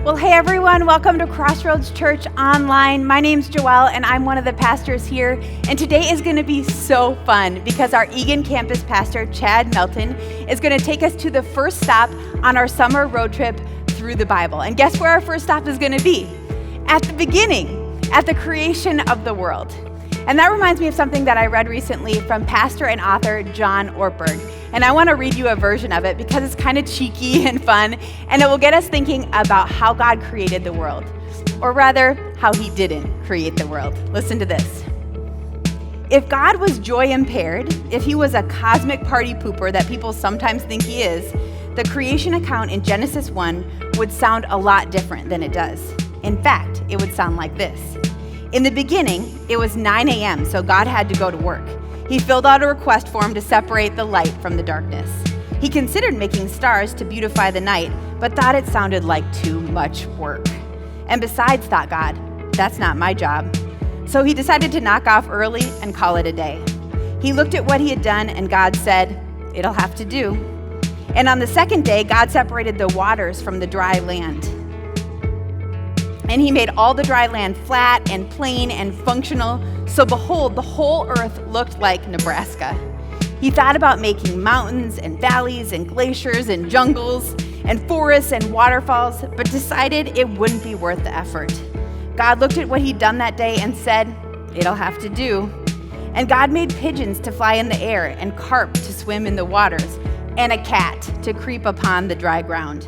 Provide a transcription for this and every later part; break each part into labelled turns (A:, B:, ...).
A: Well, hey everyone, welcome to Crossroads Church Online. My name's Joelle and I'm one of the pastors here. And today is going to be so fun because our Eagan campus pastor, Chad Melton, is going to take us to the first stop on our summer road trip through the Bible. And guess where our first stop is going to be? At the beginning, at the creation of the world. And that reminds me of something that I read recently from pastor and author John Ortberg. And I want to read you a version of it because it's kind of cheeky and fun, and it will get us thinking about how God created the world, or rather, how he didn't create the world. Listen to this. If God was joy impaired, if he was a cosmic party pooper that people sometimes think he is, the creation account in Genesis 1 would sound a lot different than it does. In fact, it would sound like this. In the beginning, it was 9 a.m., so God had to go to work. He filled out a request form to separate the light from the darkness. He considered making stars to beautify the night, but thought it sounded like too much work. And besides, thought God, that's not my job. So he decided to knock off early and call it a day. He looked at what he had done, and God said, it'll have to do. And on the second day, God separated the waters from the dry land. And he made all the dry land flat and plain and functional. So behold, the whole earth looked like Nebraska. He thought about making mountains and valleys and glaciers and jungles and forests and waterfalls, but decided it wouldn't be worth the effort. God looked at what he'd done that day and said, it'll have to do. And God made pigeons to fly in the air and carp to swim in the waters and a cat to creep upon the dry ground.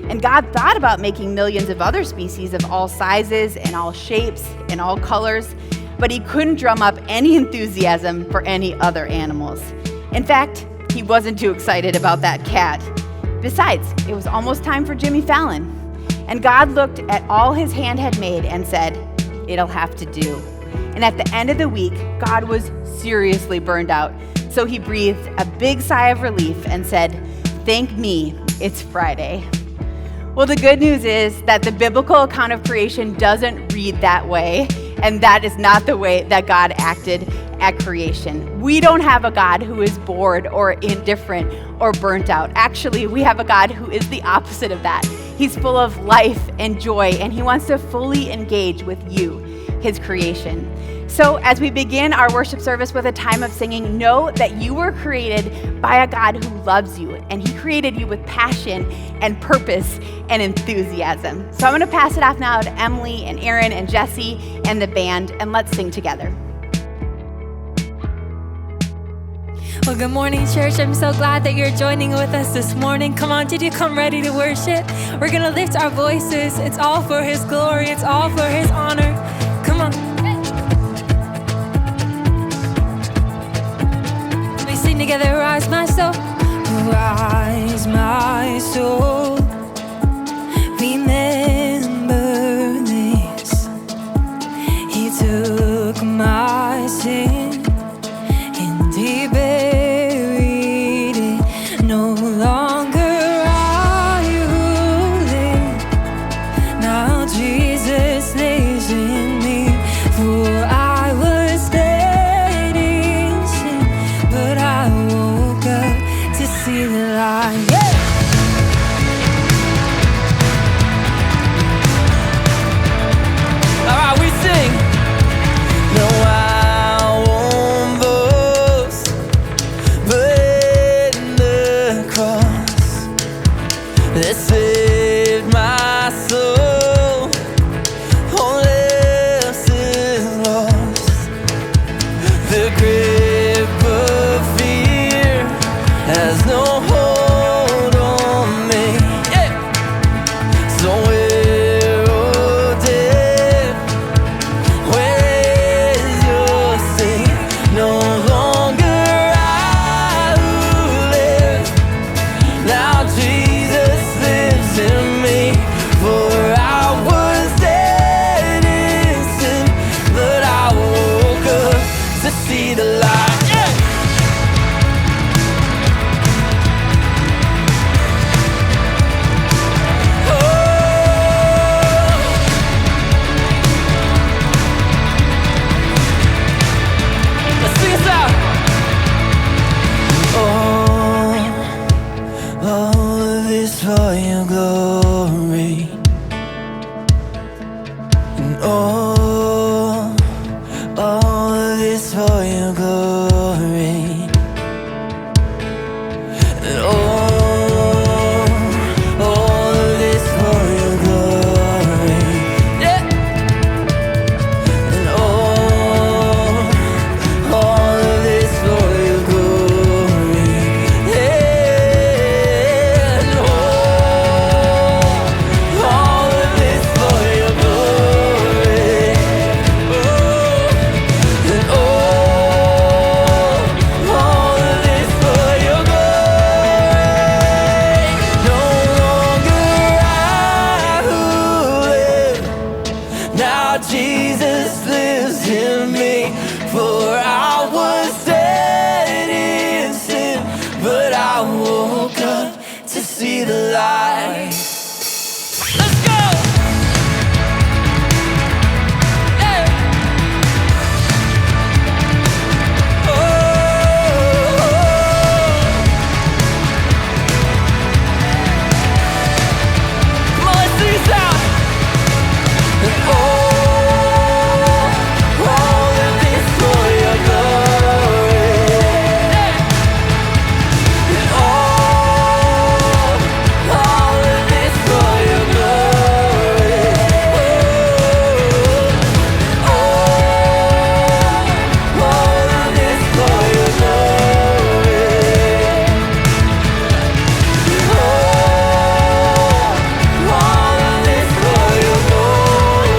A: And God thought about making millions of other species of all sizes and all shapes and all colors, but he couldn't drum up any enthusiasm for any other animals. In fact, he wasn't too excited about that cat. Besides, it was almost time for Jimmy Fallon. And God looked at all his hand had made and said, it'll have to do. And at the end of the week, God was seriously burned out. So he breathed a big sigh of relief and said, thank me, it's Friday. Well, the good news is that the biblical account of creation doesn't read that way, and that is not the way that God acted at creation. We don't have a God who is bored or indifferent or burnt out. Actually, we have a God who is the opposite of that. He's full of life and joy, and he wants to fully engage with you, his creation. So as we begin our worship service with a time of singing, know that you were created by a God who loves you, and he created you with passion and purpose and enthusiasm. So I'm going to pass it off now to Emily and Aaron and Jesse and the band, and let's sing together.
B: Well, good morning, church. I'm so glad that you're joining with us this morning. Come on, did you come ready to worship? We're going to lift our voices. It's all for his glory. It's all for his honor. Come on. We sing together, rise my soul. Rise my soul. Remember this. He took my sin and he buried it. No longer I who live. Now Jesus lives in me. For I was dead in sin, but I woke up to see the light. Yeah.
C: All of this for your glory. And all of this for your glory. Yeah. And all of this for your glory. Yeah. And all of this for your glory. And all of this for your glory. No longer I who live, now Jesus lives in me. For I was dead in sin, but I woke up to see the light. Let's go! Hey! Come on, let's sing this out. And all of this for your glory. And all of this for your glory. All of this for your glory. All of this for your glory.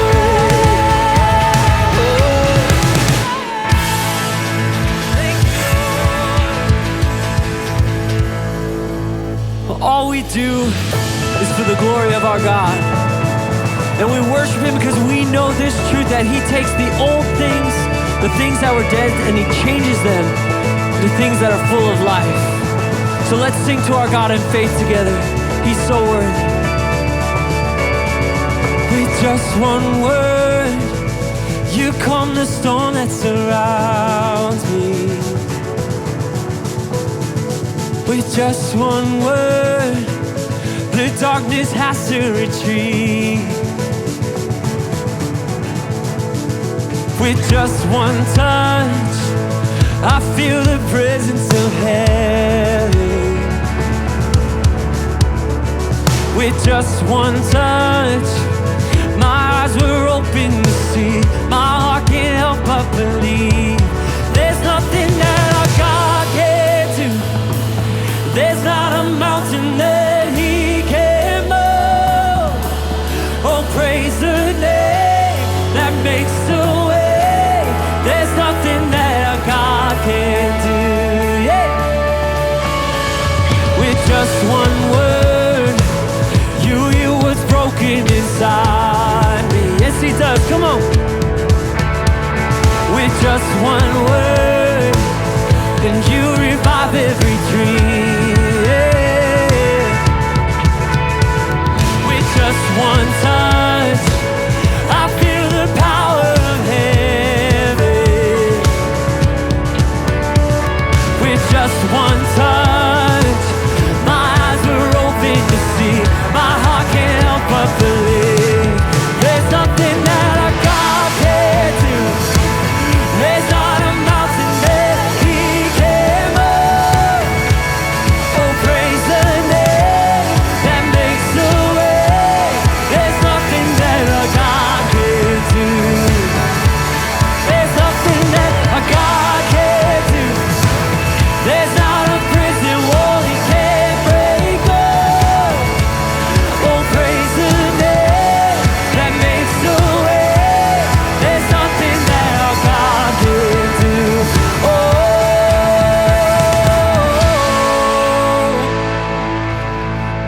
C: All we do is for the glory of our God. And we worship Him because we know this truth that He takes the old things, the things that were dead, and He changes them into things that are full of life. So let's sing to our God in faith together. He's so worthy. With just one word, you calm the storm that surrounds me. With just one word, the darkness has to retreat. With just one touch, I feel the presence of heaven. With just one touch, my eyes were open to see. My heart can't help but believe. There's nothing that our God can't do. There's not a mountain that He can't move. Oh, praise the name that makes a way. There's nothing that our God can't do. Yeah. With just one word, you heal what's broken inside me. Yes, He does. Come on. With just one word, and you revive every dream. Yeah. With just one touch, I feel the power of heaven. With just one touch, my eyes were open to see. My heart can't help but believe. There's nothing that our God can't do. There's not a mountain that He can't move. Oh, praise the name that makes a way. There's nothing that our God can't do. There's nothing that our God can't do. There's not a prison wall He can't break. Oh, praise the name that makes a way. There's nothing that our God can't do. Oh,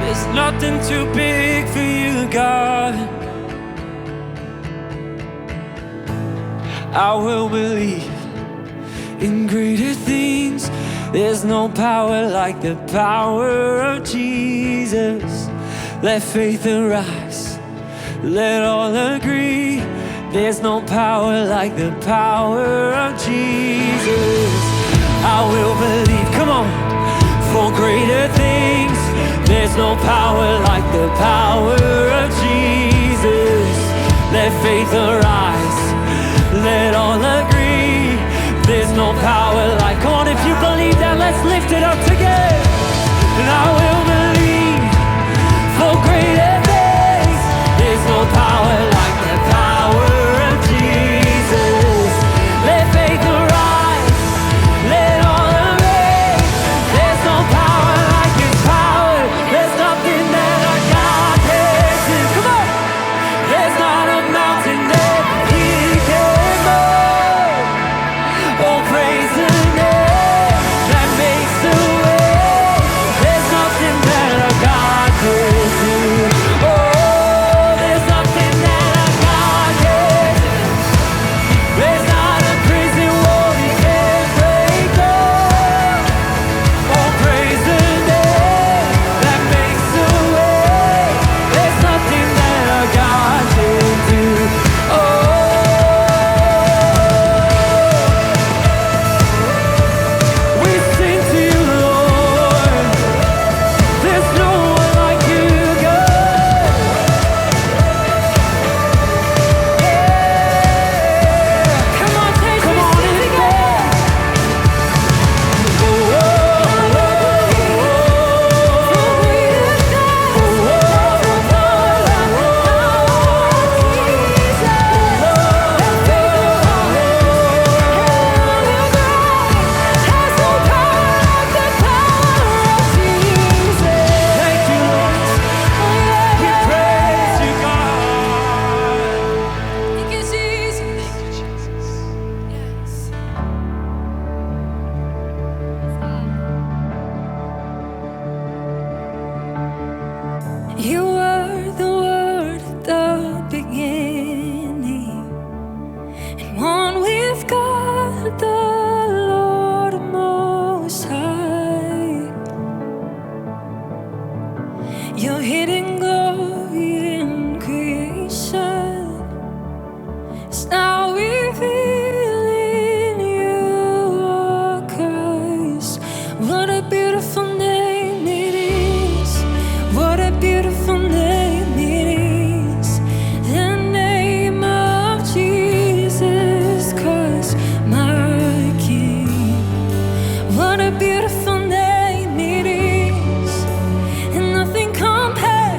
C: there's nothing too big for you, God. I will believe in greater things. There's no power like the power of Jesus. Let faith arise, let all agree. There's no power like the power of Jesus. I will believe, come on, for greater things. There's no power like the power of Jesus. Let faith arise. Let all agree. There's no power like. Come on, if you believe that, let's lift it up together. And I will believe for greater things. There's no power like the power of Jesus. Let faith arise. Let all agree. There's no power like His power. There's nothing that our God can't do. Come on. There's not a mountain that He can't move. Oh, praise the name that makes a way. There's nothing that our God can't do. Oh, there's nothing that our God can't do. There's not a prison wall He can't break down. Oh, praise the name that makes a way. There's nothing that our God can't do. Oh, we sing to you, Lord. There's no one like you, God.
B: Come on, church,
C: Come
B: we
C: on
B: sing
C: and
B: together.
C: Thank you, Lord. We praise you, God.
B: Thank you, Jesus. Yes. You were the Word at the beginning, and one with God, the Lord Most High. Your hidden glory in creation is now revealing you, oh Christ. What a beautiful name it is. What a beautiful name it is. The name of Jesus Christ, my King. What a beautiful name it is. And nothing compares.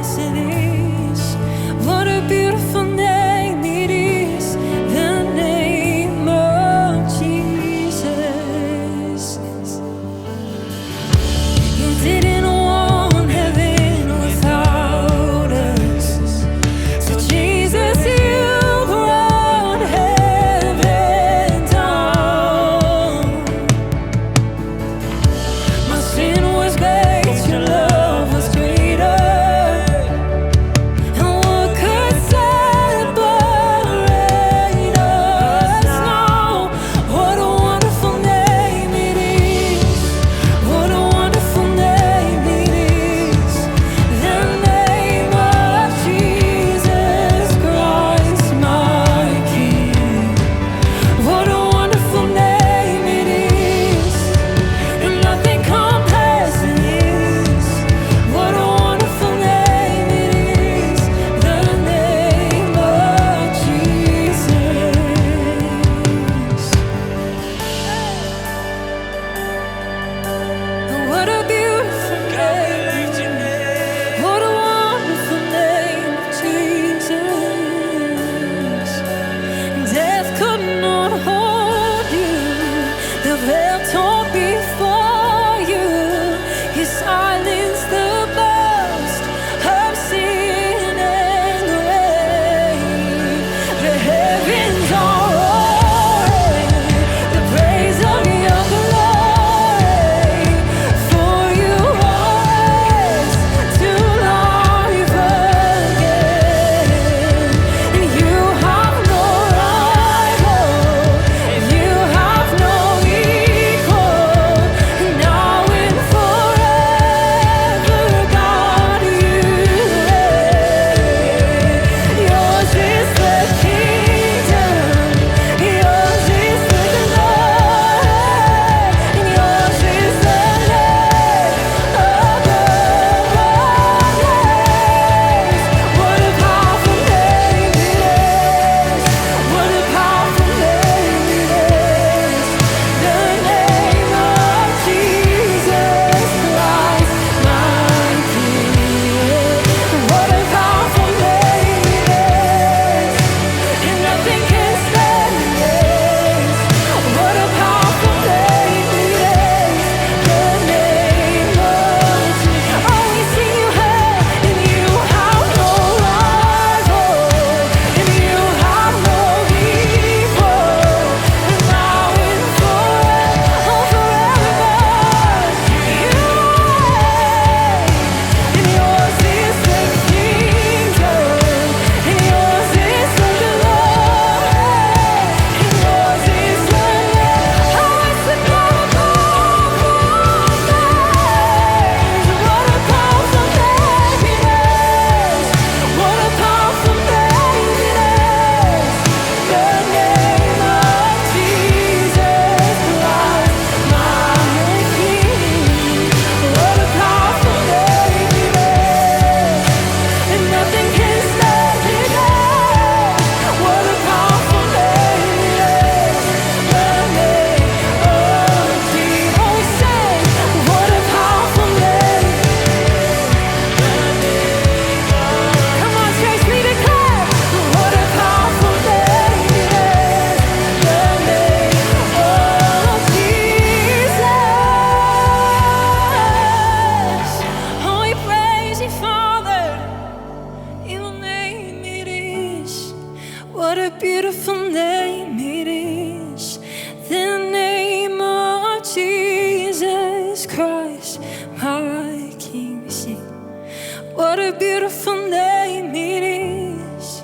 B: What a beautiful name it is,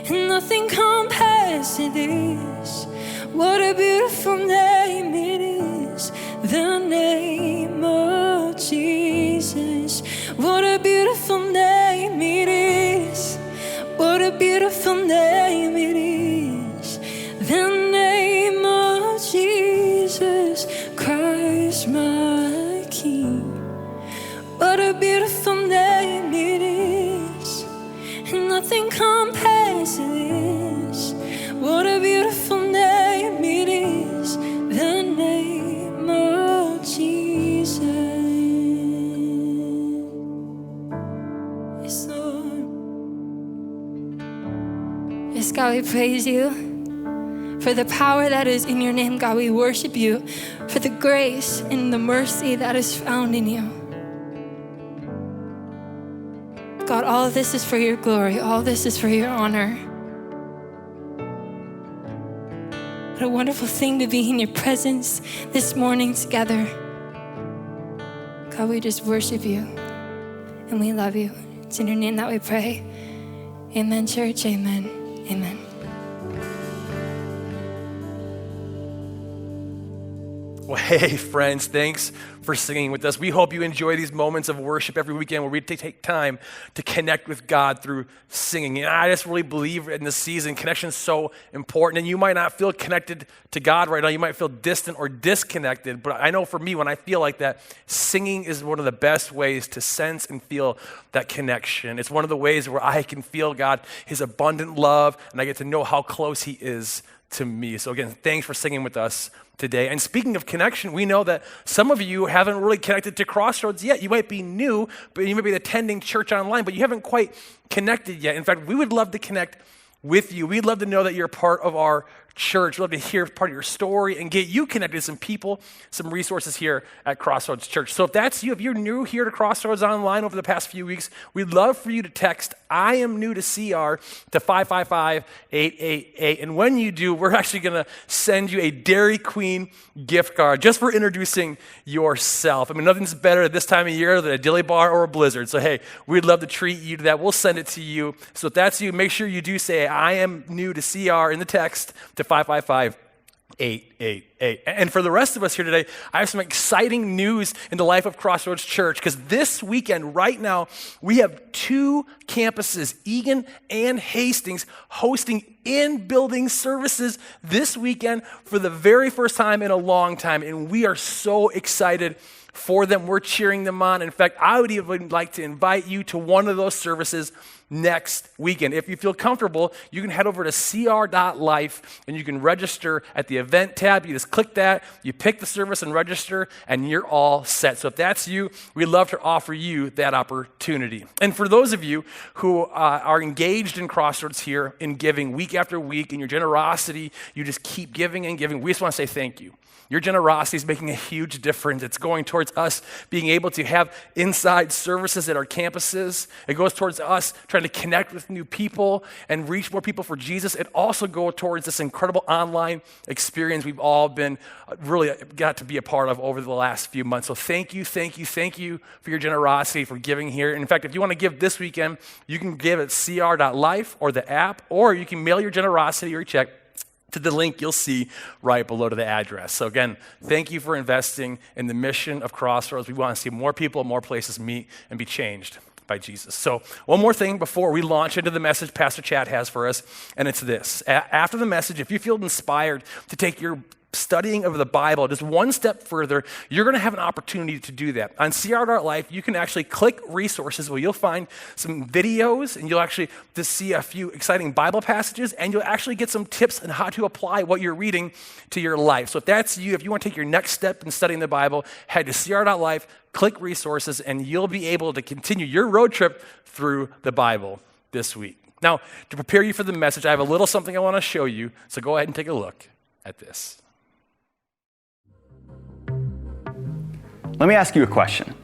B: and nothing compares to this. What a beautiful name it is, the name of Jesus. What a beautiful name it is. What a beautiful name it is, the name of Jesus Christ my King. What a beautiful name it is, and nothing compares to this. What a beautiful name it is, the name of Jesus. Yes, Lord. Yes, God, we praise you for the power that is in your name. God, we worship you for the grace and the mercy that is found in you. God, all of this is for your glory. All of this is for your honor. What a wonderful thing to be in your presence this morning together. God, we just worship you and we love you. It's in your name that we pray. Amen, church. Amen. Amen.
D: Well, hey, friends, thanks for singing with us. We hope you enjoy these moments of worship every weekend where we take time to connect with God through singing. And I just really believe in this season, connection is so important. And you might not feel connected to God right now. You might feel distant or disconnected. But I know for me, when I feel like that, singing is one of the best ways to sense and feel that connection. It's one of the ways where I can feel God, his abundant love, and I get to know how close he is to me. So again, thanks for singing with us today. And speaking of connection, we know that some of you haven't really connected to Crossroads yet. You might be new, but you might be attending church online, but you haven't quite connected yet. In fact, we would love to connect with you. We'd love to know that you're part of our church. We'd love to hear part of your story and get you connected to some people, some resources here at Crossroads Church. So if that's you, if you're new here to Crossroads Online over the past few weeks, we'd love for you to text I am new to CR to 555-888. And when you do, we're actually going to send you a Dairy Queen gift card just for introducing yourself. I mean, nothing's better at this time of year than a dilly bar or a blizzard. So hey, we'd love to treat you to that. We'll send it to you. So if that's you, make sure you do say I am new to CR in the text to 555-888. And for the rest of us here today, I have some exciting news in the life of Crossroads Church, because this weekend, right now, we have 2 campuses, Egan and Hastings, hosting in-building services this weekend for the very first time in a long time, and we are so excited for them. We're cheering them on. In fact, I would even like to invite you to one of those services next weekend. If you feel comfortable, you can head over to cr.life and you can register at the event tab. You just click that, you pick the service and register, and you're all set. So if that's you, we'd love to offer you that opportunity. And for those of you who are engaged in Crossroads here in giving week after week, in your generosity, you just keep giving and giving, we just want to say thank you. Your generosity is making a huge difference. It's going towards us being able to have inside services at our campuses. It goes towards us trying to connect with new people and reach more people for Jesus. It also goes towards this incredible online experience we've all been really got to be a part of over the last few months. So thank you for your generosity, for giving here. And in fact, if you want to give this weekend, you can give at cr.life or the app, or you can mail your generosity or your check to the link you'll see right below to the address. So again, thank you for investing in the mission of Crossroads. We want to see more people, more places meet and be changed by Jesus. So one more thing before we launch into the message Pastor Chad has for us, and it's this. After the message, if you feel inspired to take your studying of the Bible just one step further, you're going to have an opportunity to do that. On CR.life, you can actually click resources where you'll find some videos, and you'll actually just see a few exciting Bible passages, and you'll actually get some tips on how to apply what you're reading to your life. So if that's you, if you want to take your next step in studying the Bible, head to CR.life, click resources, and you'll be able to continue your road trip through the Bible this week. Now, to prepare you for the message, I have a little something I want to show you, so go ahead and take a look at this.
E: Let me ask you a question.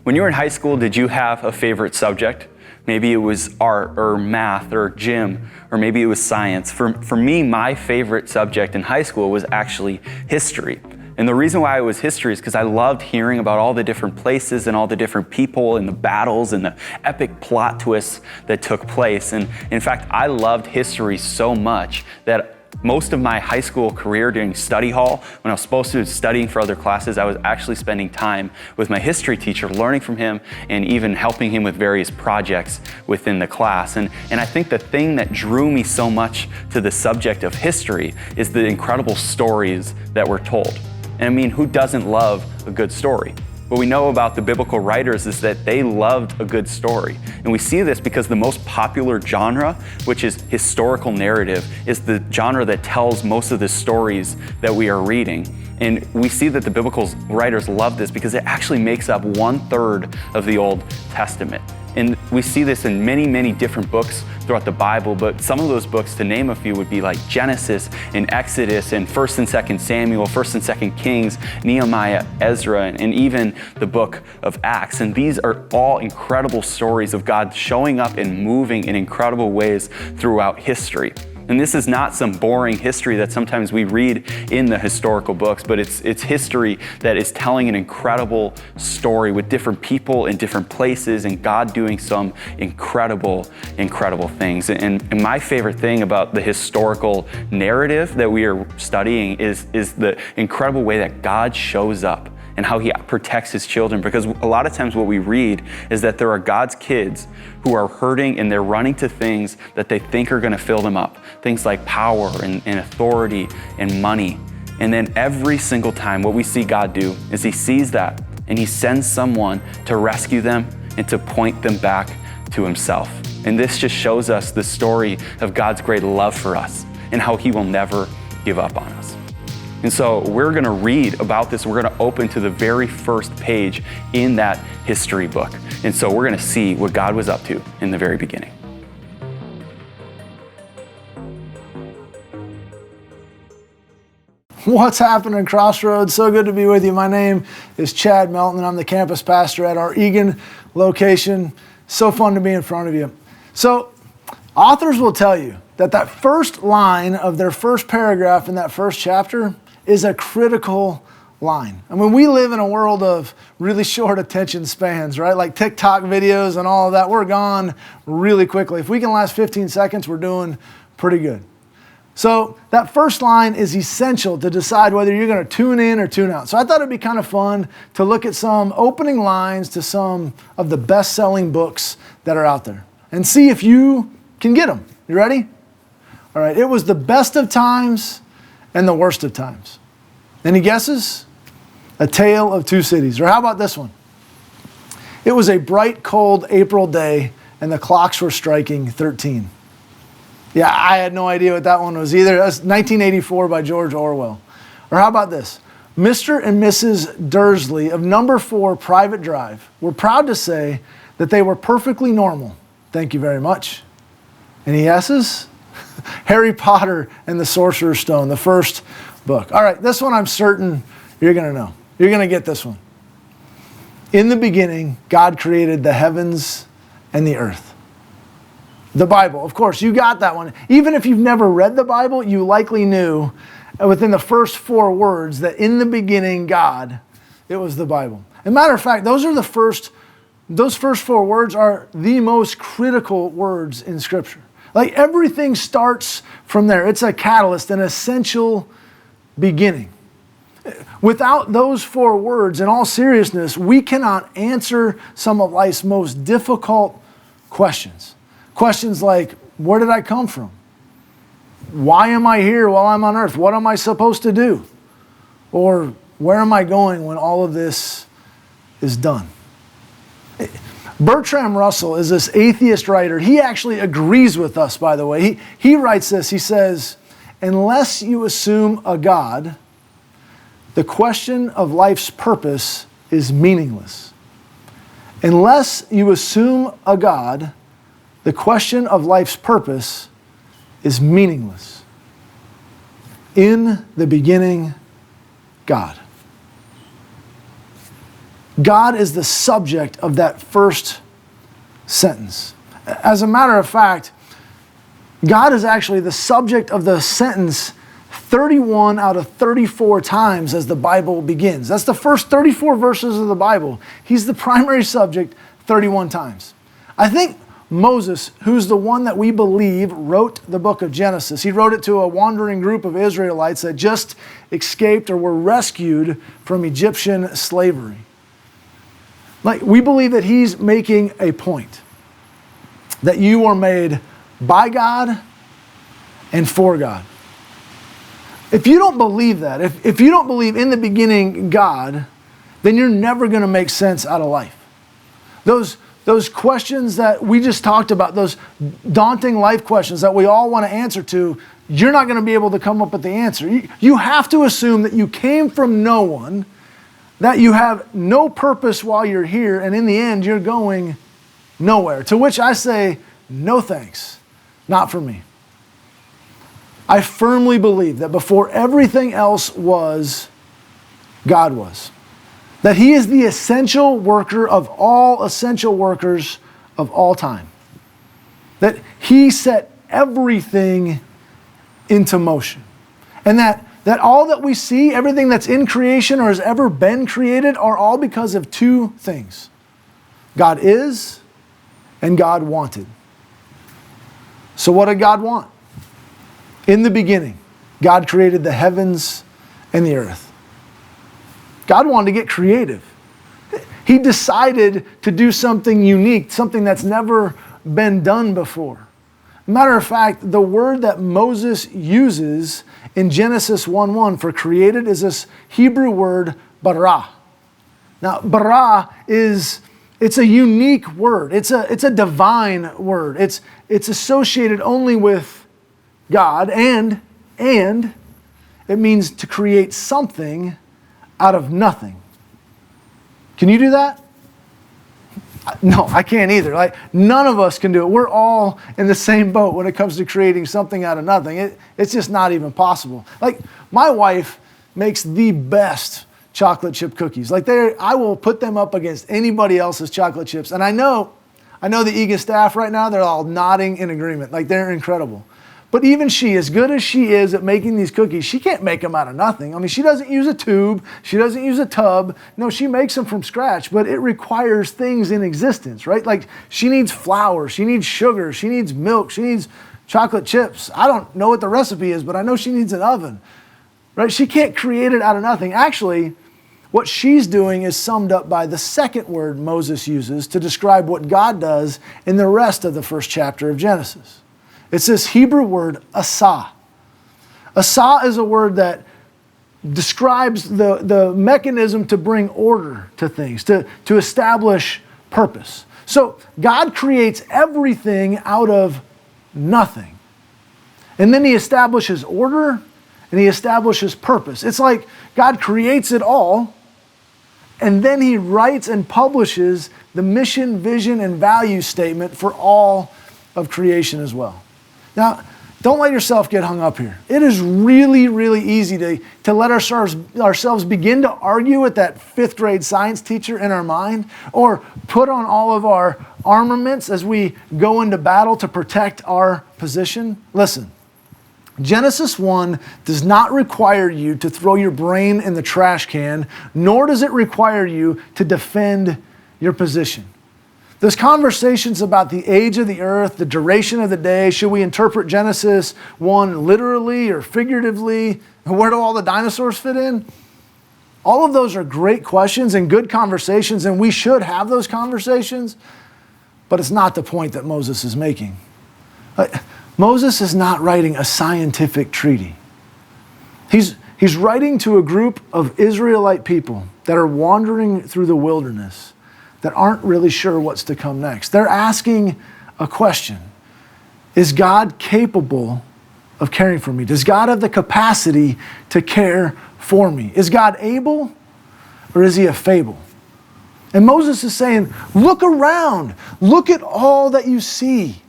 E: When you were in high school, did you have a favorite subject? Maybe it was art or math or gym, or maybe it was science. For me, my favorite subject in high school was actually history. And the reason why it was history is because I loved hearing about all the different places and all the different people and the battles and the epic plot twists that took place. And in fact, I loved history so much that most of my high school career during study hall, when I was supposed to be studying for other classes, I was actually spending time with my history teacher, learning from him and even helping him with various projects within the class. And I think the thing that drew me so much to the subject of history is the incredible stories that were told. And I mean, who doesn't love a good story? What we know about the biblical writers is that they loved a good story. And we see this because the most popular genre, which is historical narrative, is the genre that tells most of the stories that we are reading. And we see that the biblical writers love this because it actually makes up 1/3 of the Old Testament. And we see this in many, many different books throughout the Bible, but some of those books, to name a few, would be like Genesis and Exodus and 1st and 2nd Samuel, 1st and 2nd Kings, Nehemiah, Ezra, and even the book of Acts. And these are all incredible stories of God showing up and moving in incredible ways throughout history. And this is not some boring history that sometimes we read in the historical books, but it's history that is telling an incredible story with different people in different places and God doing some incredible, incredible things. And my favorite thing about the historical narrative that we are studying is the incredible way that God shows up and how he protects his children. Because a lot of times what we read is that there are God's kids who are hurting and they're running to things that they think are gonna fill them up. Things like power and authority and money. And then every single time what we see God do is he sees that and he sends someone to rescue them and to point them back to himself. And this just shows us the story of God's great love for us and how he will never give up on us. And so we're gonna read about this. We're gonna open to the very first page in that history book. And so we're gonna see what God was up to in the very beginning.
F: What's happening, Crossroads? So good to be with you. My name is Chad Melton. I'm the campus pastor at our Eagan location. So fun to be in front of you. So authors will tell you that first line of their first paragraph in that first chapter is a critical line. I mean, we live in a world of really short attention spans, right? Like TikTok videos and all of that. We're gone really quickly. If we can last 15 seconds, we're doing pretty good. So that first line is essential to decide whether you're going to tune in or tune out. So I thought it'd be kind of fun to look at some opening lines to some of the best-selling books that are out there and see if you can get them. You ready? All right. It was the best of times and the worst of times. Any guesses? A Tale of Two Cities. Or how about this one? It was a bright, cold April day and the clocks were striking 13. Yeah, I had no idea what that one was either. That's 1984 by George Orwell. Or how about this? Mr. and Mrs. Dursley of number 4 Private Drive were proud to say that they were perfectly normal. Thank you very much. Any guesses? Harry Potter and the Sorcerer's Stone, the first book. All right, this one I'm certain you're going to know. You're going to get this one. In the beginning, God created the heavens and the earth. The Bible, of course, you got that one. Even if you've never read the Bible, you likely knew within the first 4 words that in the beginning, God, it was the Bible. As a matter of fact, those first 4 words are the most critical words in Scripture. Like everything starts from there. It's a catalyst, an essential beginning. Without those 4 words, in all seriousness, we cannot answer some of life's most difficult questions. Questions like, where did I come from? Why am I here while I'm on earth? What am I supposed to do? Or where am I going when all of this is done? Bertrand Russell is this atheist writer. He actually agrees with us, by the way. He writes this. He says, unless you assume a God, the question of life's purpose is meaningless. Unless you assume a God, the question of life's purpose is meaningless. In the beginning, God. God is the subject of that first sentence. As a matter of fact, God is actually the subject of the sentence 31 out of 34 times as the Bible begins. That's the first 34 verses of the Bible. He's the primary subject 31 times. I think Moses, who's the one that we believe wrote the book of Genesis, he wrote it to a wandering group of Israelites that just escaped or were rescued from Egyptian slavery. Like, we believe that he's making a point, that you are made by God and for God. If you don't believe that, if you don't believe in the beginning God, then you're never going to make sense out of life. Those questions that we just talked about, those daunting life questions that we all want to answer to, you're not going to be able to come up with the answer. You have to assume that you came from no one, that you have no purpose while you're here, and in the end, you're going nowhere. To which I say, no thanks, not for me. I firmly believe that before everything else was, God was. That he is the essential worker of all essential workers of all time. That he set everything into motion. And that all that we see, everything that's in creation or has ever been created, are all because of two things. God is and God wanted. So what did God want? In the beginning, God created the heavens and the earth. God wanted to get creative. He decided to do something unique, something that's never been done before. Matter of fact, the word that Moses uses in Genesis 1:1 for created is this Hebrew word bara. Now, bara it's a unique word. It's a divine word. It's associated only with God, and it means to create something out of nothing. Can you do that? No, I can't either. Like, none of us can do it. We're all in the same boat when it comes to creating something out of nothing. It's just not even possible. Like, my wife makes the best chocolate chip cookies. Like, I will put them up against anybody else's chocolate chips. And I know the Egan staff right now, they're all nodding in agreement. Like, they're incredible. But even she, as good as she is at making these cookies, she can't make them out of nothing. I mean, she doesn't use a tube. She doesn't use a tub. No, she makes them from scratch, but it requires things in existence, right? Like, she needs flour. She needs sugar. She needs milk. She needs chocolate chips. I don't know what the recipe is, but I know she needs an oven, right? She can't create it out of nothing. Actually, what she's doing is summed up by the second word Moses uses to describe what God does in the rest of the first chapter of Genesis. It's this Hebrew word, asah. Asah is a word that describes the mechanism to bring order to things, to establish purpose. So God creates everything out of nothing. And then he establishes order and he establishes purpose. It's like God creates it all, and then he writes and publishes the mission, vision, and value statement for all of creation as well. Now, don't let yourself get hung up here. It is really, really easy to let ourselves begin to argue with that fifth grade science teacher in our mind, or put on all of our armaments as we go into battle to protect our position. Listen, Genesis 1 does not require you to throw your brain in the trash can, nor does it require you to defend your position. Those conversations about the age of the earth, the duration of the day, should we interpret Genesis 1 literally or figuratively, and where do all the dinosaurs fit in? All of those are great questions and good conversations, and we should have those conversations, but it's not the point that Moses is making. Moses is not writing a scientific treaty. He's writing to a group of Israelite people that are wandering through the wilderness, that aren't really sure what's to come next. They're asking a question. Is God capable of caring for me? Does God have the capacity to care for me? Is God able, or is he a fable? And Moses is saying, look around. Look at all that you see.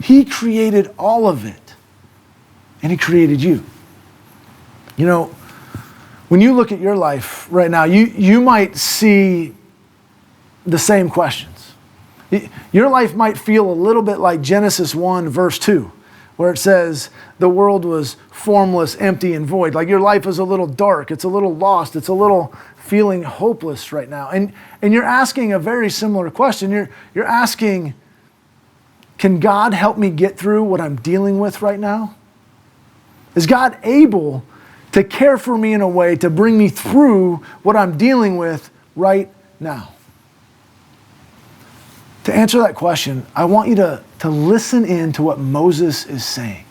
F: He created all of it. And he created you. You know, when you look at your life right now, you might see the same questions. Your life might feel a little bit like Genesis 1 verse 2, where it says the world was formless, empty, and void. Like your life is a little dark, it's a little lost, it's a little feeling hopeless right now. And you're asking a very similar question. You're asking, can God help me get through what I'm dealing with right now? Is God able to care for me in a way to bring me through what I'm dealing with right now? To answer that question, I want you to listen in to what Moses is saying.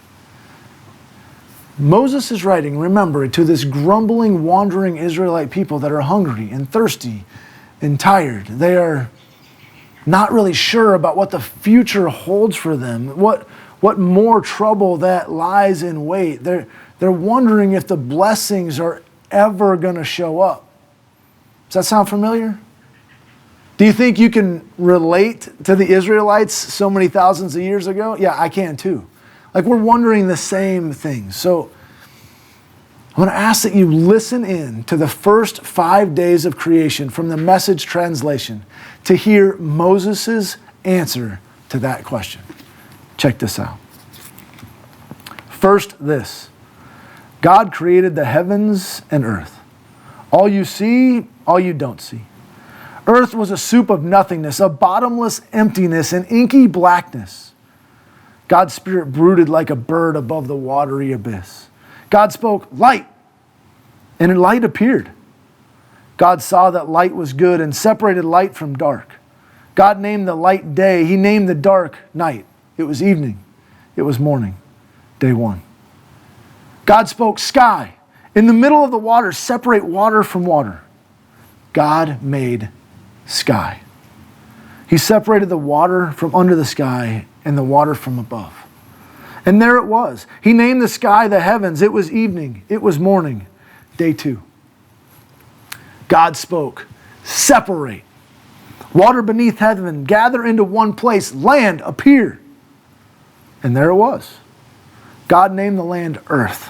F: Moses is writing, remember, to this grumbling, wandering Israelite people that are hungry and thirsty and tired. They are not really sure about what the future holds for them, what more trouble that lies in wait. They're wondering if the blessings are ever going to show up. Does that sound familiar? Do you think you can relate to the Israelites so many thousands of years ago? Yeah, I can too. Like we're wondering the same things. So I want to ask that you listen in to the first 5 days of creation from the Message translation to hear Moses' answer to that question. Check this out. First, this. God created the heavens and earth. All you see, all you don't see. Earth was a soup of nothingness, a bottomless emptiness, an inky blackness. God's Spirit brooded like a bird above the watery abyss. God spoke, light, and light appeared. God saw that light was good and separated light from dark. God named the light day. He named the dark night. It was evening. It was morning. Day one. God spoke, sky. In the middle of the water, separate water from water. God made sky. He separated the water from under the sky and the water from above. And there it was. He named the sky the heavens. It was evening. It was morning. Day two. God spoke, separate. Water beneath heaven, gather into one place. Land, appear. And there it was. God named the land earth.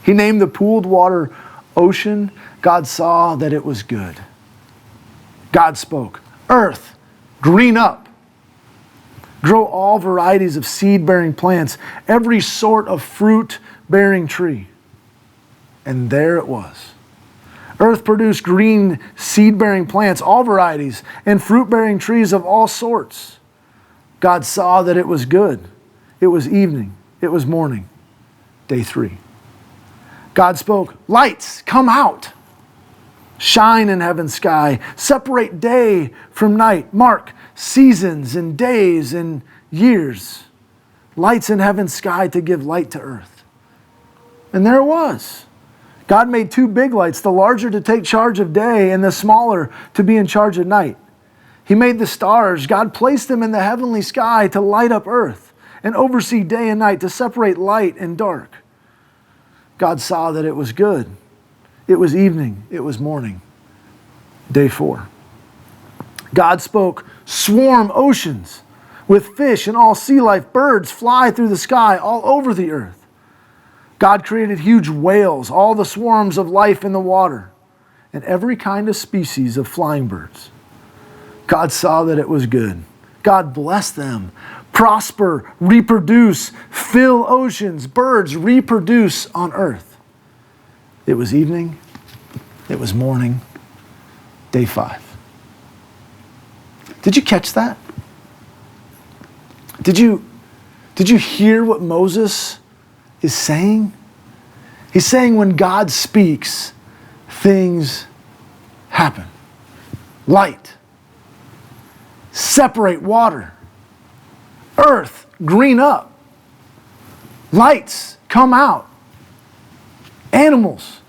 F: He named the pooled water ocean. God saw that it was good. God spoke, earth, green up. Grow all varieties of seed-bearing plants, every sort of fruit-bearing tree. And there it was. Earth produced green seed-bearing plants, all varieties, and fruit-bearing trees of all sorts. God saw that it was good. It was evening. It was morning. Day three. God spoke, lights, come out. Shine in heaven's sky. Separate day from night. Mark seasons and days and years. Lights in heaven's sky to give light to earth. And there it was. God made two big lights, the larger to take charge of day and the smaller to be in charge of night. He made the stars. God placed them in the heavenly sky to light up earth and oversee day and night, to separate light and dark. God saw that it was good. It was evening. It was morning. Day four. God spoke, swarm oceans with fish and all sea life. Birds fly through the sky all over the earth. God created huge whales, all the swarms of life in the water, and every kind of species of flying birds. God saw that it was good. God blessed them. Prosper, reproduce, fill oceans, birds reproduce on earth. It was evening. It was morning. Day five. Did you catch that? Did you hear what Moses is saying? He's saying when God speaks, things happen. Light. Separate water. Earth, green up. Lights, come out. Animals,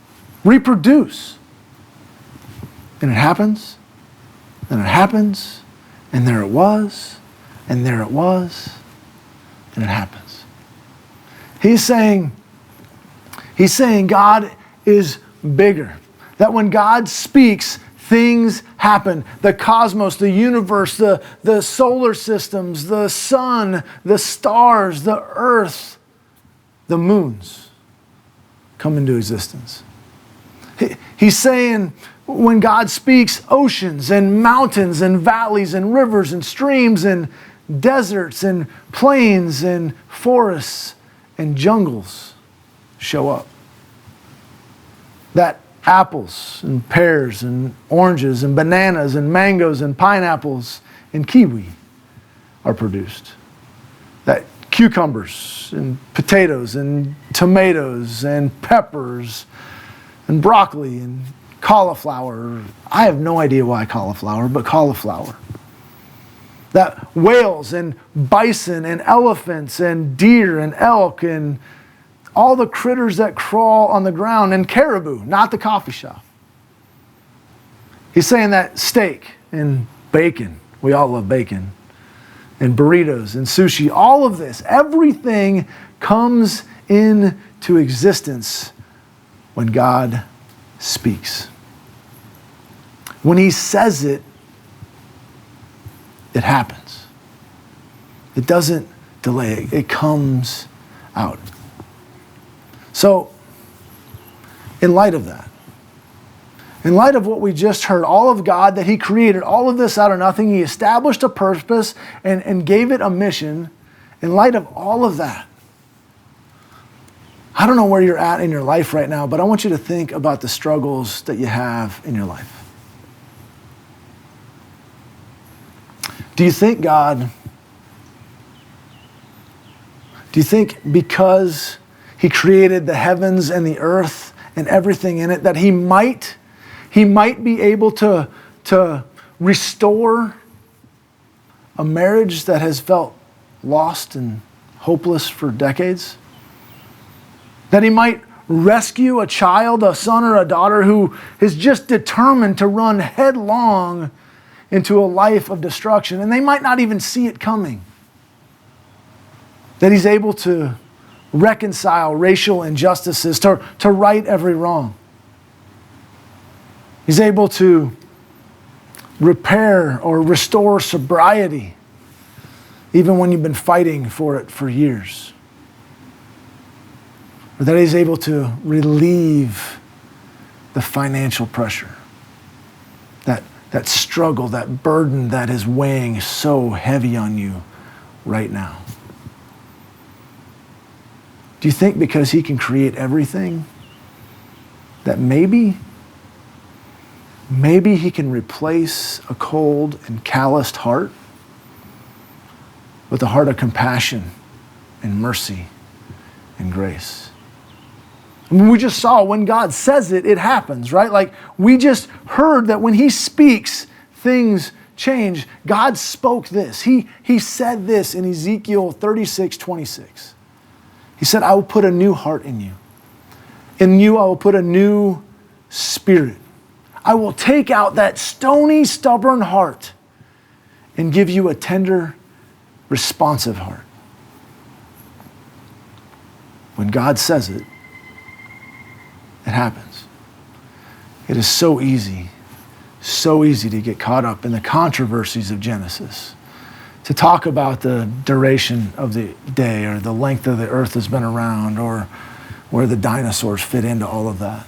F: reproduce. And it happens, and it happens, and there it was, and there it was, and it happens. He's saying God is bigger. That when God speaks, things happen. The cosmos, the universe, the solar systems, the sun, the stars, the earth, the moons come into existence. He's saying when God speaks, oceans and mountains and valleys and rivers and streams and deserts and plains and forests and jungles show up. That apples and pears and oranges and bananas and mangoes and pineapples and kiwi are produced. That cucumbers and potatoes and tomatoes and peppers and broccoli and cauliflower. I have no idea why cauliflower, but cauliflower. That whales and bison and elephants and deer and elk and all the critters that crawl on the ground, and caribou, not the coffee shop. He's saying that steak and bacon, we all love bacon, and burritos and sushi, all of this, everything comes into existence when God speaks. When he says it, it happens. It doesn't delay, it comes out. So, in light of that, in light of what we just heard, all of God, that he created all of this out of nothing, he established a purpose and gave it a mission, in light of all of that, I don't know where you're at in your life right now, but I want you to think about the struggles that you have in your life. Do you think because he created the heavens and the earth and everything in it, that he might be able to restore a marriage that has felt lost and hopeless for decades? That he might rescue a child, a son or a daughter who is just determined to run headlong into a life of destruction, and they might not even see it coming? That he's able to reconcile racial injustices, to right every wrong. He's able to repair or restore sobriety, even when you've been fighting for it for years. Or that he's able to relieve the financial pressure, that struggle, that burden that is weighing so heavy on you right now. Do you think because he can create everything that maybe he can replace a cold and calloused heart with a heart of compassion and mercy and grace? I mean, we just saw when God says it, it happens, right? Like we just heard that when he speaks, things change. God spoke this. He said this in Ezekiel 36:26. He said, I will put a new heart in you. In you, I will put a new spirit. I will take out that stony, stubborn heart and give you a tender, responsive heart. When God says it, it happens. It is so easy to get caught up in the controversies of Genesis, to talk about the duration of the day or the length of the earth has been around or where the dinosaurs fit into all of that.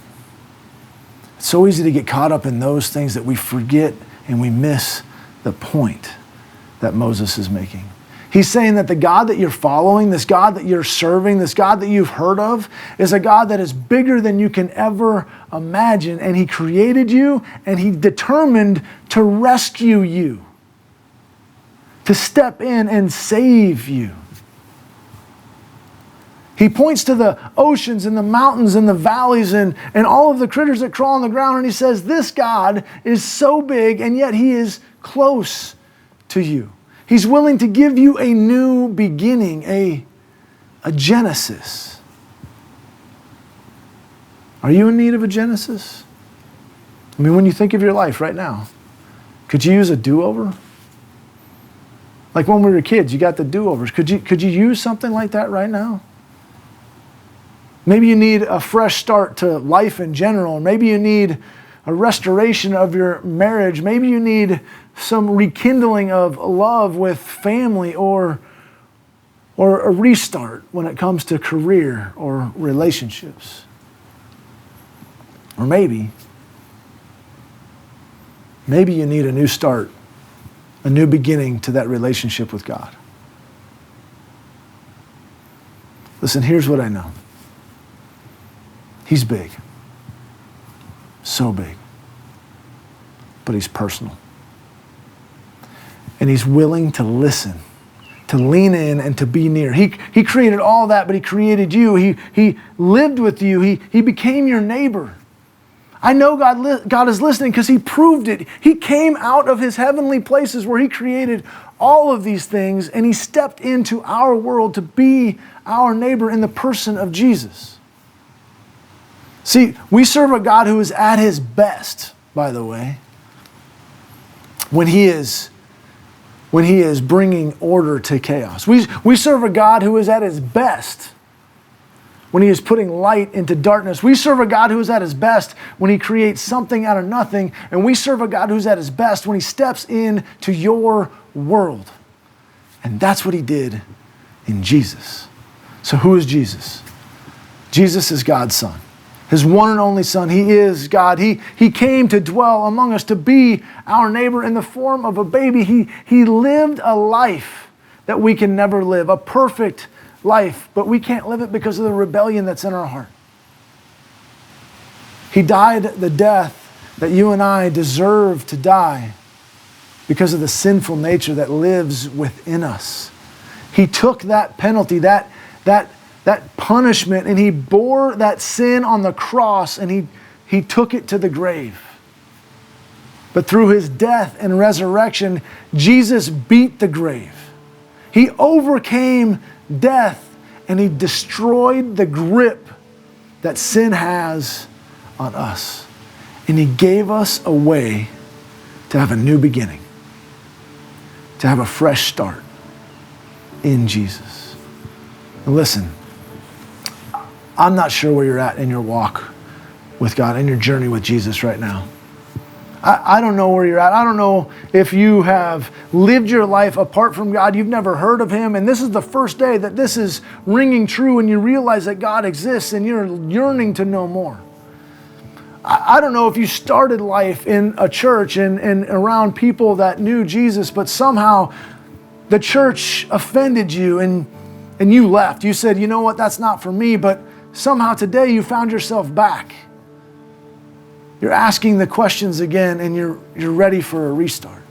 F: It's so easy to get caught up in those things that we forget and we miss the point that Moses is making. He's saying that the God that you're following, this God that you're serving, this God that you've heard of, is a God that is bigger than you can ever imagine. And he created you and he determined to rescue you, to step in and save you. He points to the oceans and the mountains and the valleys and all of the critters that crawl on the ground, and he says, this God is so big, and yet he is close to you. He's willing to give you a new beginning, a Genesis. Are you in need of a Genesis? I mean, when you think of your life right now, could you use a do-over? Like when we were kids, you got the do-overs. Could you use something like that right now? Maybe you need a fresh start to life in general. Maybe you need a restoration of your marriage. Maybe you need some rekindling of love with family or a restart when it comes to career or relationships. Or maybe you need a new start, a new beginning to that relationship with God. Listen, here's what I know. He's big. So big. But he's personal. And he's willing to listen, to lean in and to be near. He created all that, but he created you. He lived with you. He became your neighbor. I know God is listening because he proved it. He came out of his heavenly places where he created all of these things, and he stepped into our world to be our neighbor in the person of Jesus. See, we serve a God who is at his best, by the way, when he is bringing order to chaos. We serve a God who is at his best when he is putting light into darkness. We serve a God who is at his best when he creates something out of nothing. And we serve a God who's at his best when he steps into your world. And that's what he did in Jesus. So who is Jesus? Jesus is God's son. His one and only son. He is God. He came to dwell among us, to be our neighbor in the form of a baby. He lived a life that we can never live, a perfect life, but we can't live it because of the rebellion that's in our heart. He died the death that you and I deserve to die because of the sinful nature that lives within us. He took that penalty, that punishment, and he bore that sin on the cross, and he took it to the grave. But through his death and resurrection, Jesus beat the grave. He overcame death, and he destroyed the grip that sin has on us. And he gave us a way to have a new beginning, to have a fresh start in Jesus. And listen, I'm not sure where you're at in your walk with God, in your journey with Jesus right now. I don't know where you're at. I don't know if you have lived your life apart from God. You've never heard of him. And this is the first day that this is ringing true and you realize that God exists and you're yearning to know more. I don't know if you started life in a church and around people that knew Jesus, but somehow the church offended you and you left. You said, you know what, that's not for me. But somehow today you found yourself back. You're asking the questions again and you're ready for a restart.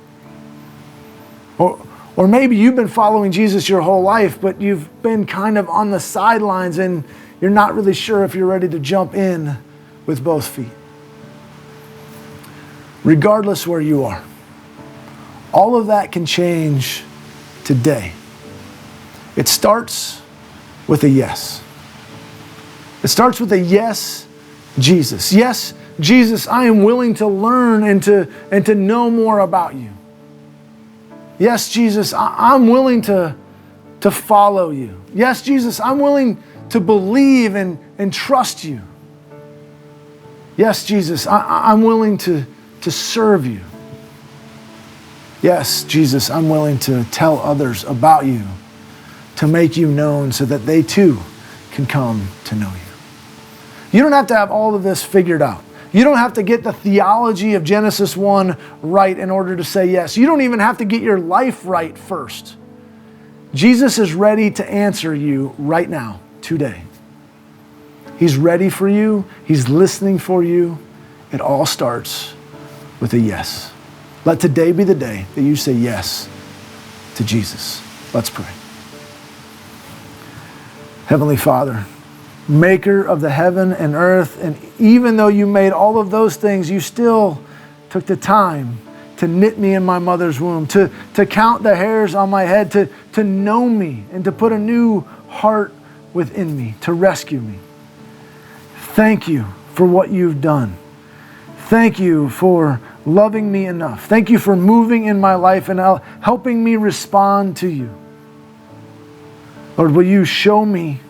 F: Or maybe you've been following Jesus your whole life, but you've been kind of on the sidelines and you're not really sure if you're ready to jump in with both feet. Regardless where you are, all of that can change today. It starts with a yes. It starts with a yes, Jesus. Yes, Jesus, I am willing to learn and to know more about you. Yes, Jesus, I'm willing to follow you. Yes, Jesus, I'm willing to believe and trust you. Yes, Jesus, I'm willing to serve you. Yes, Jesus, I'm willing to tell others about you, to make you known so that they too can come to know you. You don't have to have all of this figured out. You don't have to get the theology of Genesis 1 right in order to say yes. You don't even have to get your life right first. Jesus is ready to answer you right now, today. He's ready for you. He's listening for you. It all starts with a yes. Let today be the day that you say yes to Jesus. Let's pray. Heavenly Father, maker of the heaven and earth, and even though you made all of those things, you still took the time to knit me in my mother's womb, to count the hairs on my head, to know me and to put a new heart within me, to rescue me. Thank you for what you've done. Thank you for loving me enough. Thank you for moving in my life and helping me respond to you. Lord, will you show me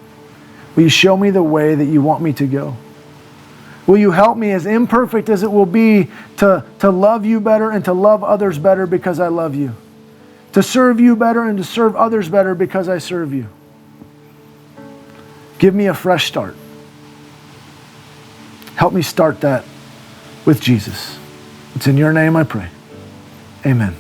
F: the way that you want me to go? Will you help me, as imperfect as it will be, to love you better and to love others better because I love you? To serve you better and to serve others better because I serve you. Give me a fresh start. Help me start that with Jesus. It's in your name I pray. Amen.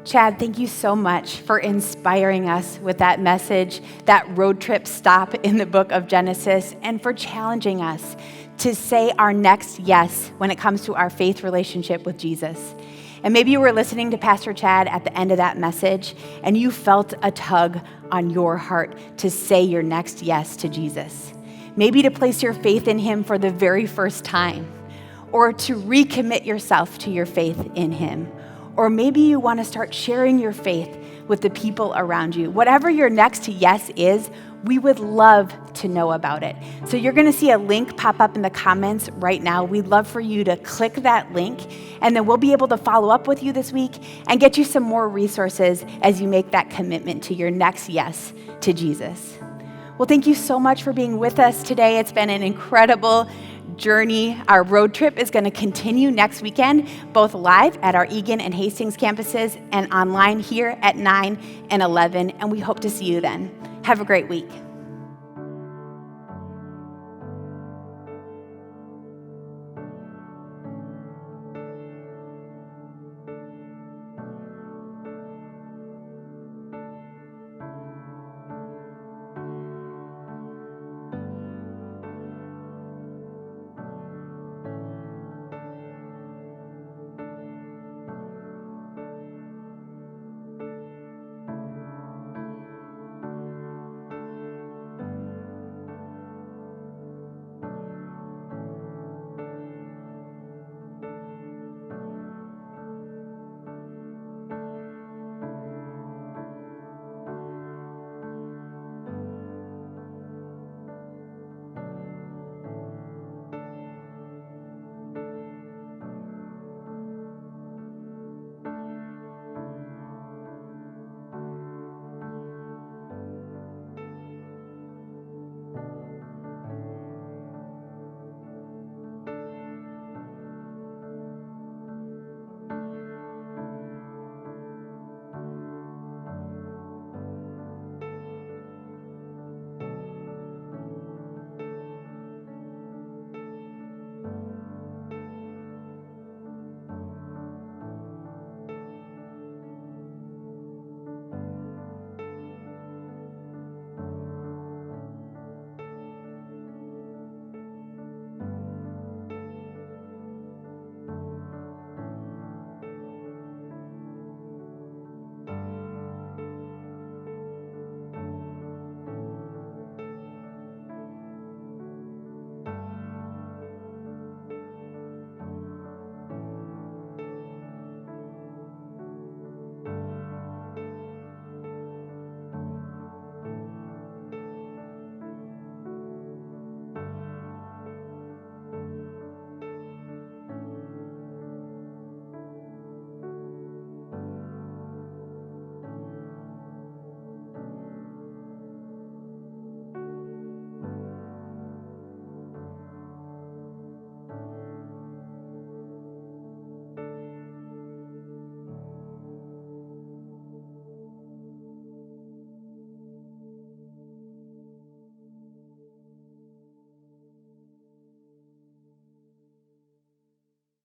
A: Chad, thank you so much for inspiring us with that message, that road trip stop in the book of Genesis, and for challenging us to say our next yes when it comes to our faith relationship with Jesus. And maybe you were listening to Pastor Chad at the end of that message, and you felt a tug on your heart to say your next yes to Jesus. Maybe to place your faith in him for the very first time, or to recommit yourself to your faith in him. Or maybe you want to start sharing your faith with the people around you. Whatever your next yes is, we would love to know about it. So you're going to see a link pop up in the comments right now. We'd love for you to click that link, and then we'll be able to follow up with you this week and get you some more resources as you make that commitment to your next yes to Jesus. Well, thank you so much for being with us today. It's been an incredible journey. Our road trip is going to continue next weekend, both live at our Eagan and Hastings campuses and online here at 9 and 11, and we hope to see you then. Have a great week.